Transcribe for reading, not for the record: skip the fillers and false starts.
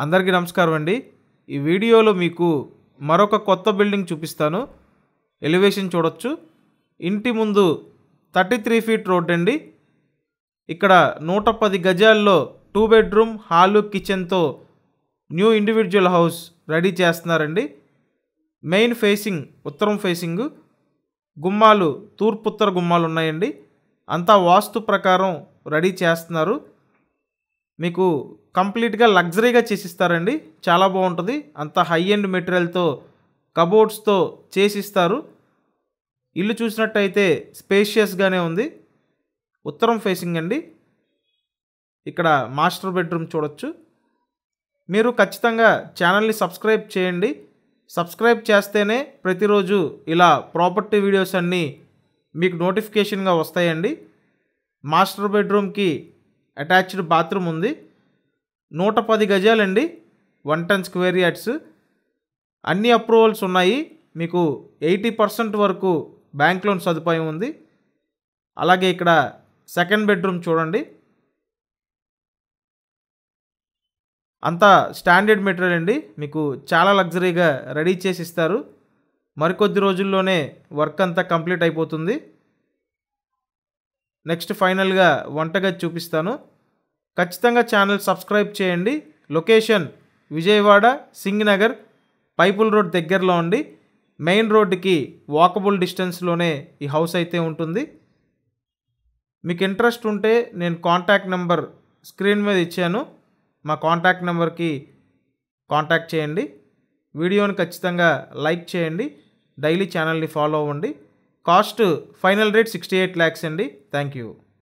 అందరికీ నమస్కారం అండి. ఈ వీడియోలో మీకు మరొక కొత్త బిల్డింగ్ చూపిస్తాను. ఎలివేషన్ చూడొచ్చు. ఇంటి ముందు 33 ఫీట్ రోడ్ అండి. ఇక్కడ 110 గజాల్లో 2 బెడ్రూమ్ హాలు కిచెన్తో న్యూ ఇండివిజువల్ హౌస్ రెడీ చేస్తున్నారండి. మెయిన్ ఫేసింగ్ ఉత్తరం ఫేసింగ్, గుమ్మాలు తూర్పు ఉత్తర గుమ్మాలు ఉన్నాయండి. అంతా వాస్తు ప్రకారం రెడీ చేస్తున్నారు. మీకు కంప్లీట్గా లగ్జరీగా చేసిస్తారండి. చాలా బాగుంటుంది. అంత హై ఎండ్ మెటీరియల్తో కబోర్డ్స్తో చేసిస్తారు. ఇల్లు చూసినట్టయితే స్పేషియస్గానే ఉంది. ఉత్తరం ఫేసింగ్ అండి. ఇక్కడ మాస్టర్ బెడ్రూమ్ చూడొచ్చు. మీరు ఖచ్చితంగా ఛానల్ని సబ్స్క్రైబ్ చేయండి. సబ్స్క్రైబ్ చేస్తేనే ప్రతిరోజు ఇలా ప్రాపర్టీ వీడియోస్ అన్నీ మీకు నోటిఫికేషన్గా వస్తాయండి. మాస్టర్ బెడ్రూమ్కి అటాచ్డ్ బాత్రూమ్ ఉంది. 110 గజాలండి, 110 స్క్వేర్ యార్డ్స్. అన్ని అప్రూవల్స్ ఉన్నాయి. మీకు 80% వరకు బ్యాంక్ లోన్ సదుపాయం ఉంది. అలాగే ఇక్కడ సెకండ్ బెడ్రూమ్ చూడండి. అంతా స్టాండర్డ్ మెటీరియల్ అండి. మీకు చాలా లగ్జరీగా రెడీ చేసి ఇస్తారు. మరికొద్ది రోజుల్లోనే వర్క్ అంతా కంప్లీట్ అయిపోతుంది. నెక్స్ట్ ఫైనల్గా వంటగది చూపిస్తాను. ఖచ్చితంగా ఛానల్ సబ్స్క్రైబ్ చేయండి. లొకేషన్ విజయవాడ సింగనగర్ పైపుల్ రోడ్ దగ్గరలో ఉండి మెయిన్ రోడ్డుకి వాకబుల్ డిస్టెన్స్లోనే ఈ హౌస్ అయితే ఉంటుంది. మీకు ఇంట్రెస్ట్ ఉంటే నేను కాంటాక్ట్ నెంబర్ స్క్రీన్ మీద ఇచ్చాను. మా కాంటాక్ట్ నెంబర్కి కాంటాక్ట్ చేయండి. వీడియోని ఖచ్చితంగా లైక్ చేయండి. డైలీ ఛానల్ని ఫాలో అవ్వండి. కాస్ట్ ఫైనల్ రేట్ 68 lakhs అండి. Thank you.